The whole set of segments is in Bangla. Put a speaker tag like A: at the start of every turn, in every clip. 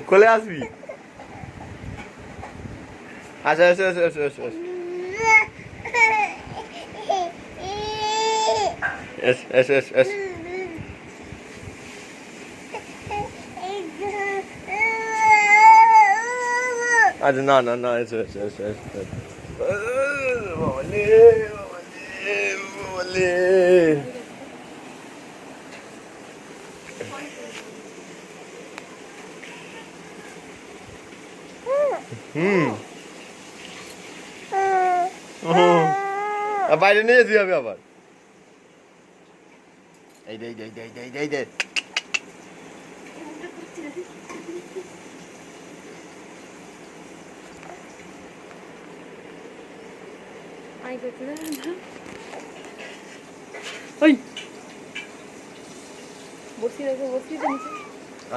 A: কোলে আসবি? আচ্ছা এসো এসো এসো এসো এসো এসো এসো। আচ্ছা না না না এসো এসো এসো এসো। বাবালে বাবালে বাবালে। বাইরে নিয়ে যেতে হবে আবার। এই দে দে দে দে দে দে।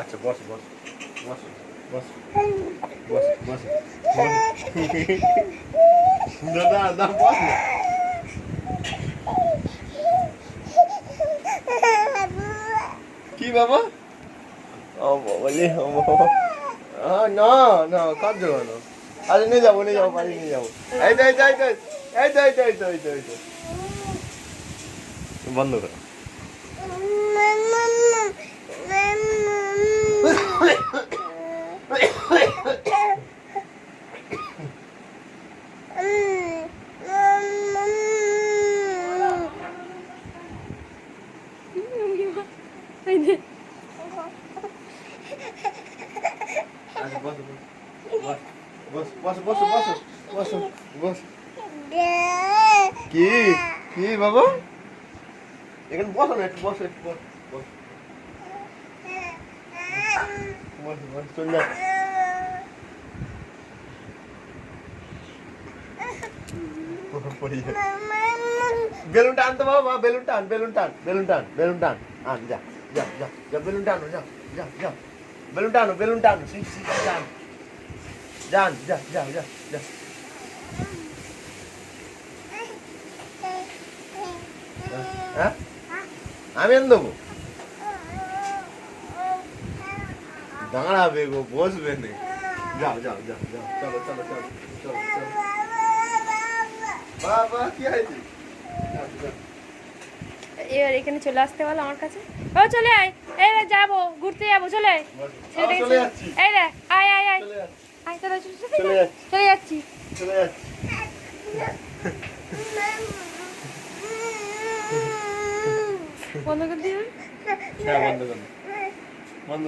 A: আচ্ছা বস বস বস বস বস বস দাদা দাদা বস না। কি বাবা? ও বাবালে ও বাবা। না না কাঁদছো কেন? আরে নিয়ে যাবো বাড়ি নিয়ে যাবো। এই তো এই তো এই তো এই তো এই তো এই তো এই তো এই তো। বন্ধ করো। কি কি বাবা? এখানে বসো না, একটু বসো একটু বস বস বস বস চলে যা। বেলুন টান তো বাবা, বেলুন টান বেলুন টান বেলুন টান বেলুন টান। আন যা যা যা যা বেলুন টানো যা যা যা বেলুন টানো বেলুন টানো যান যান যা যা যা যা। হ্যাঁ আমি এনে দেবো। দাঁড়াবে গো, বসবে না। যাও যাও যাও যাও চলো চলো চলো চলো চলো। বাবা কি হয়েছে?
B: এবার এখানে চলে আসতে বলো আমার কাছে। ও চলে আয়, এই রে যাবো ঘুরতে যাবো, চলে আয়।
A: চলে যাচ্ছি।
B: এই রে আয় আয় আয় আয়, চলে চলে যাচ্ছি
A: চলে যাচ্ছি।
B: বন্ধ করে দিও।
A: হ্যাঁ বন্ধ করো বন্ধ।